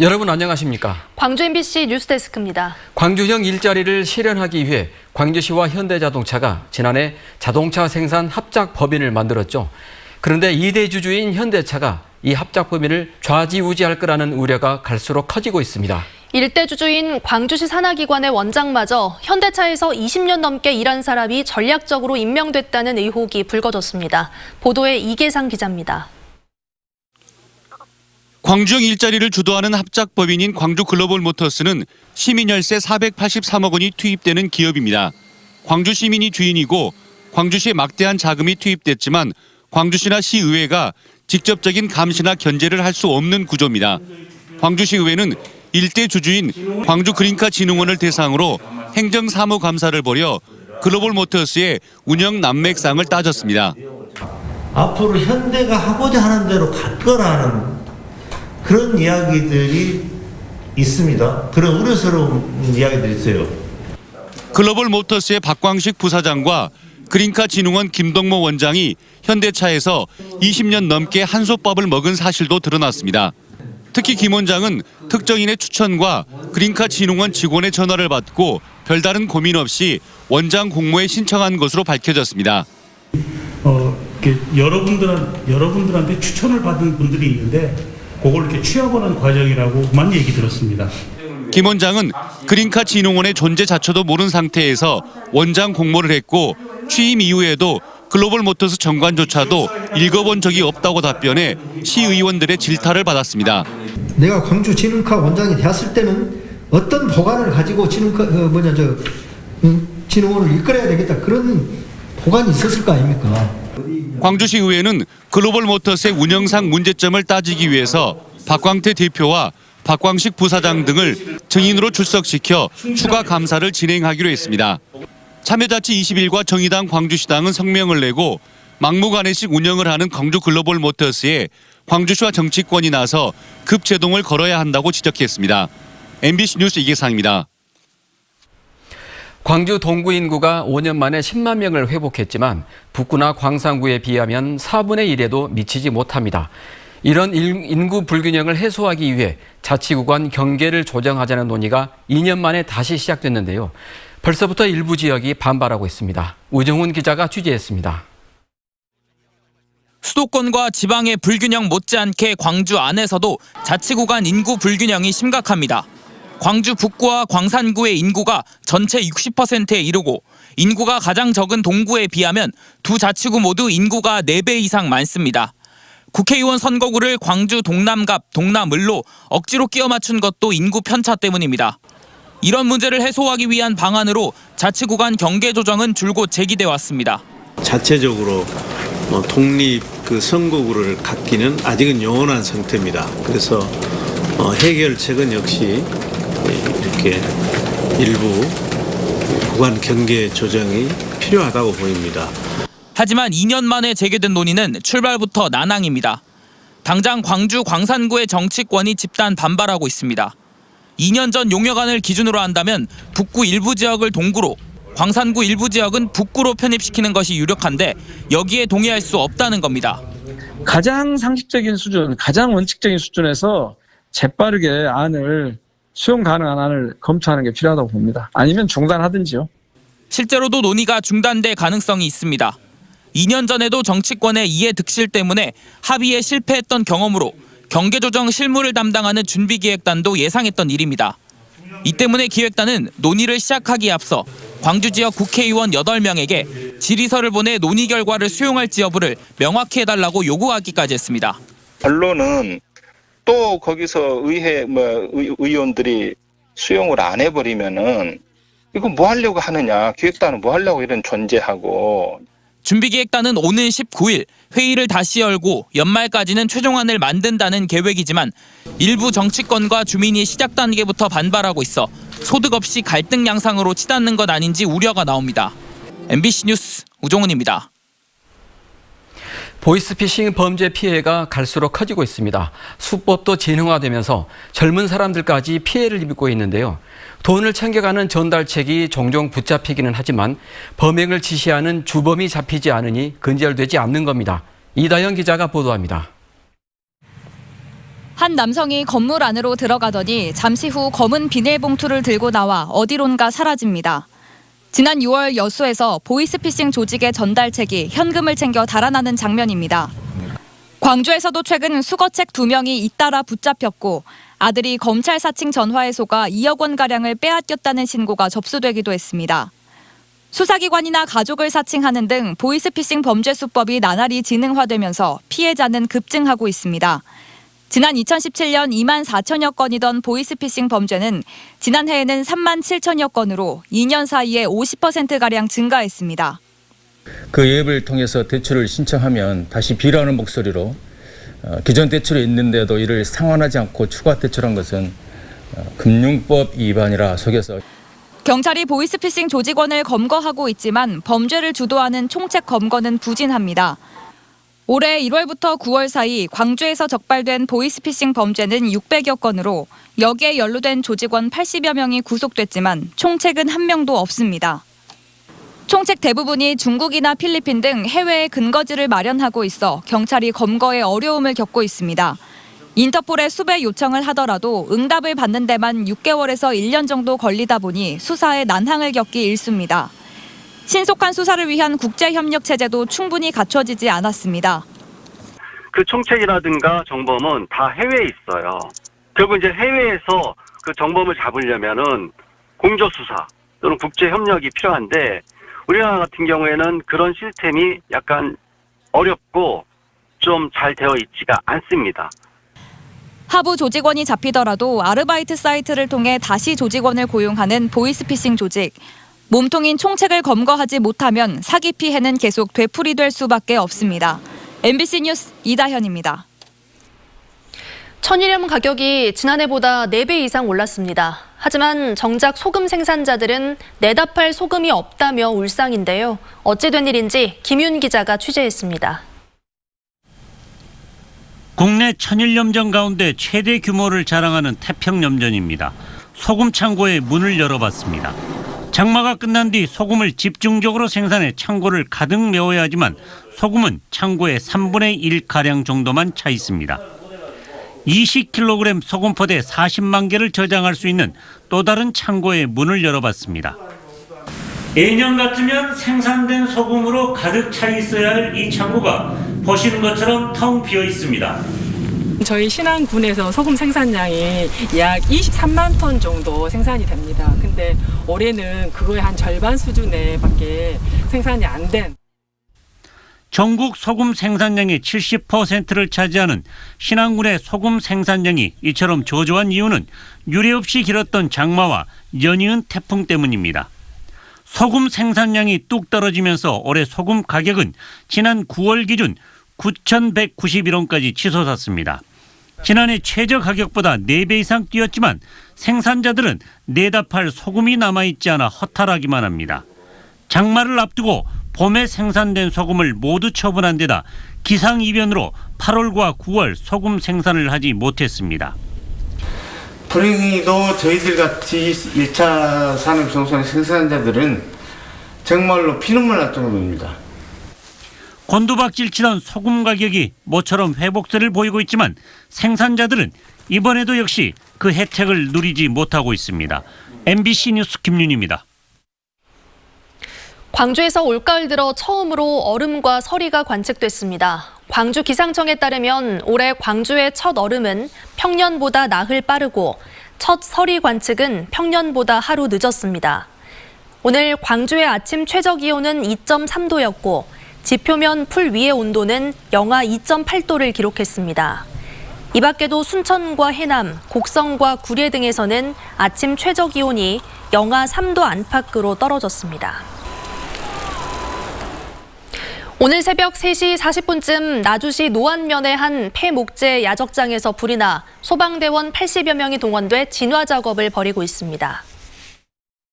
여러분 안녕하십니까? 광주 MBC 뉴스데스크입니다. 광주형 일자리를 실현하기 위해 광주시와 현대자동차가 지난해 자동차 생산 합작 법인을 만들었죠. 그런데 2대 주주인 현대차가 이 합작 법인을 좌지우지할 거라는 우려가 갈수록 커지고 있습니다. 일대 주주인 광주시 산하기관의 원장마저 현대차에서 20년 넘게 일한 사람이 전략적으로 임명됐다는 의혹이 불거졌습니다. 보도에 이계상 기자입니다. 광주형 일자리를 주도하는 합작법인인 광주글로벌모터스는 시민열세 483억 원이 투입되는 기업입니다. 광주 시민이 주인이고 광주시에 막대한 자금이 투입됐지만 광주시나 시의회가 직접적인 감시나 견제를 할 수 없는 구조입니다. 광주시의회는 일대 주주인 광주그린카진흥원을 대상으로 행정사무감사를 벌여 글로벌모터스의 운영 난맥상을 따졌습니다. 앞으로 현대가 하고자 하는 대로 갈 거라는 그런 이야기들이 있습니다. 그런 우려스러운 이야기들이 있어요. 글로벌모터스의 박광식 부사장과 그린카진흥원 김동모 원장이 현대차에서 20년 넘게 한솥밥을 먹은 사실도 드러났습니다. 특히 김 원장은 특정인의 추천과 그린카진흥원 직원의 전화를 받고 별다른 고민 없이 원장 공모에 신청한 것으로 밝혀졌습니다. 여러분들한테 추천을 받은 분들이 있는데 그걸 이렇게 취합하는 과정이라고만 얘기 들었습니다. 김 원장은 그린카진흥원의 존재 자체도 모르는 상태에서 원장 공모를 했고 취임 이후에도 글로벌모터스 정관조차도 읽어본 적이 없다고 답변해 시의원들의 질타를 받았습니다. 내가 광주 진흥카 원장이 되었을 때는 어떤 보관을 가지고 진흥원을 이끌어야 되겠다 그런 보관이 있었을 거 아닙니까? 광주시의회는 글로벌모터스의 운영상 문제점을 따지기 위해서 박광태 대표와 박광식 부사장 등을 증인으로 출석시켜 추가 감사를 진행하기로 했습니다. 참여자치 21과 정의당 광주시당은 성명을 내고 막무가내식 운영을 하는 광주글로벌모터스에 광주시와 정치권이 나서 급제동을 걸어야 한다고 지적했습니다. MBC 뉴스 이계상입니다. 광주 동구 인구가 5년 만에 10만 명을 회복했지만 북구나 광산구에 비하면 4분의 1에도 미치지 못합니다. 이런 인구 불균형을 해소하기 위해 자치구간 경계를 조정하자는 논의가 2년 만에 다시 시작됐는데요. 벌써부터 일부 지역이 반발하고 있습니다. 우정훈 기자가 취재했습니다. 수도권과 지방의 불균형 못지않게 광주 안에서도 자치구간 인구 불균형이 심각합니다. 광주 북구와 광산구의 인구가 전체 60%에 이르고 인구가 가장 적은 동구에 비하면 두 자치구 모두 인구가 4배 이상 많습니다. 국회의원 선거구를 광주 동남갑, 동남을로 억지로 끼워 맞춘 것도 인구 편차 때문입니다. 이런 문제를 해소하기 위한 방안으로 자치구간 경계 조정은 줄곧 제기돼 왔습니다. 자체적으로 독립 선거구를 갖기는 아직은 영원한 상태입니다. 그래서 해결책은 역시 이렇게 일부 구간 경계 조정이 필요하다고 보입니다. 하지만 2년 만에 재개된 논의는 출발부터 난항입니다. 당장 광주 광산구의 정치권이 집단 반발하고 있습니다. 2년 전 용역안을 기준으로 한다면 북구 일부 지역을 동구로, 광산구 일부 지역은 북구로 편입시키는 것이 유력한데 여기에 동의할 수 없다는 겁니다. 가장 상식적인 수준, 가장 원칙적인 수준에서 재빠르게 수용 가능한 안을 검토하는 게 필요하다고 봅니다. 아니면 중단하든지요. 실제로도 논의가 중단될 가능성이 있습니다. 2년 전에도 정치권의 이해 득실 때문에 합의에 실패했던 경험으로 경계조정 실무를 담당하는 준비기획단도 예상했던 일입니다. 이 때문에 기획단은 논의를 시작하기에 앞서 광주 지역 국회의원 8명에게 질의서를 보내 논의 결과를 수용할지 여부를 명확히 해달라고 요구하기까지 했습니다. 결론은 또 거기서 의원들이 수용을 안 해버리면은 이거 뭐 하려고 하느냐, 기획단은 뭐 하려고 이런 존재하고. 준비기획단은 오는 19일 회의를 다시 열고 연말까지는 최종안을 만든다는 계획이지만 일부 정치권과 주민이 시작 단계부터 반발하고 있어 소득 없이 갈등 양상으로 치닫는 것 아닌지 우려가 나옵니다. MBC 뉴스 우종훈입니다. 보이스피싱 범죄 피해가 갈수록 커지고 있습니다. 수법도 진흥화되면서 젊은 사람들까지 피해를 입고 있는데요. 돈을 챙겨가는 전달책이 종종 붙잡히기는 하지만 범행을 지시하는 주범이 잡히지 않으니 근절되지 않는 겁니다. 이다영 기자가 보도합니다. 한 남성이 건물 안으로 들어가더니 잠시 후 검은 비닐봉투를 들고 나와 어디론가 사라집니다. 지난 6월 여수에서 보이스피싱 조직의 전달책이 현금을 챙겨 달아나는 장면입니다. 광주에서도 최근 수거책 2명이 잇따라 붙잡혔고 아들이 검찰 사칭 전화에 속아 2억 원가량을 빼앗겼다는 신고가 접수되기도 했습니다. 수사기관이나 가족을 사칭하는 등 보이스피싱 범죄 수법이 나날이 진흥화되면서 피해자는 급증하고 있습니다. 지난 2017년 2만 4천여 건이던 보이스피싱 범죄는 지난해에는 3만 7천여 건으로 2년 사이에 50%가량 증가했습니다. 그 앱을 통해서 대출을 신청하면 다시 비라는 목소리로 기존 대출이 있는데도 이를 상환하지 않고 추가 대출한 것은 금융법 위반이라 속여서 경찰이 보이스피싱 조직원을 검거하고 있지만 범죄를 주도하는 총책 검거는 부진합니다. 올해 1월부터 9월 사이 광주에서 적발된 보이스피싱 범죄는 600여 건으로 여기에 연루된 조직원 80여 명이 구속됐지만 총책은 한 명도 없습니다. 총책 대부분이 중국이나 필리핀 등 해외에 근거지를 마련하고 있어 경찰이 검거에 어려움을 겪고 있습니다. 인터폴에 수배 요청을 하더라도 응답을 받는 데만 6개월에서 1년 정도 걸리다 보니 수사에 난항을 겪기 일쑤입니다. 신속한 수사를 위한 국제협력 체제도 충분히 갖춰지지 않았습니다. 그 총책이라든가 정범은 다 해외에 있어요. 결국 이제 해외에서 그 정범을 잡으려면은 공조수사 또는 국제협력이 필요한데 우리나라 같은 경우에는 그런 시스템이 약간 어렵고 좀 잘 되어 있지가 않습니다. 하부 조직원이 잡히더라도 아르바이트 사이트를 통해 다시 조직원을 고용하는 보이스피싱 조직. 몸통인 총책을 검거하지 못하면 사기 피해는 계속 되풀이될 수밖에 없습니다. MBC 뉴스 이다현입니다. 천일염 가격이 지난해보다 4배 이상 올랐습니다. 하지만 정작 소금 생산자들은 내답할 소금이 없다며 울상인데요. 어찌 된 일인지 김윤 기자가 취재했습니다. 국내 천일염전 가운데 최대 규모를 자랑하는 태평염전입니다. 소금 창고에 문을 열어봤습니다. 장마가 끝난 뒤 소금을 집중적으로 생산해 창고를 가득 메워야 하지만 소금은 창고의 3분의 1가량 정도만 차 있습니다. 20kg 소금 포대 40만 개를 저장할 수 있는 또 다른 창고에 문을 열어봤습니다. 예년 같으면 생산된 소금으로 가득 차 있어야 할 이 창고가 보시는 것처럼 텅 비어 있습니다. 저희 신안군에서 소금 생산량이 약 23만 톤 정도 생산이 됩니다. 근데 올해는 그거의 한 절반 수준에밖에 생산이 안 된. 전국 소금 생산량의 70%를 차지하는 신안군의 소금 생산량이 이처럼 저조한 이유는 유례없이 길었던 장마와 연이은 태풍 때문입니다. 소금 생산량이 뚝 떨어지면서 올해 소금 가격은 지난 9월 기준 9,191원까지 치솟았습니다. 지난해 최저 가격보다 4배 이상 뛰었지만 생산자들은 내답할 소금이 남아있지 않아 허탈하기만 합니다. 장마를 앞두고 봄에 생산된 소금을 모두 처분한 데다 기상이변으로 8월과 9월 소금 생산을 하지 못했습니다. 불행히도 저희들 같이 1차 산업 정수의 생산자들은 정말로 피눈물 날 정도입니다. 곤두박질 치던 소금 가격이 모처럼 회복세를 보이고 있지만 생산자들은 이번에도 역시 그 혜택을 누리지 못하고 있습니다. MBC 뉴스 김윤입니다. 광주에서 올가을 들어 처음으로 얼음과 서리가 관측됐습니다. 광주 기상청에 따르면 올해 광주의 첫 얼음은 평년보다 나흘 빠르고 첫 서리 관측은 평년보다 하루 늦었습니다. 오늘 광주의 아침 최저 기온은 2.3도였고 지표면 풀 위의 온도는 영하 2.8도를 기록했습니다. 이 밖에도 순천과 해남, 곡성과 구례 등에서는 아침 최저 기온이 영하 3도 안팎으로 떨어졌습니다. 오늘 새벽 3시 40분쯤 나주시 노안면의 한 폐목재 야적장에서 불이 나 소방대원 80여 명이 동원돼 진화 작업을 벌이고 있습니다.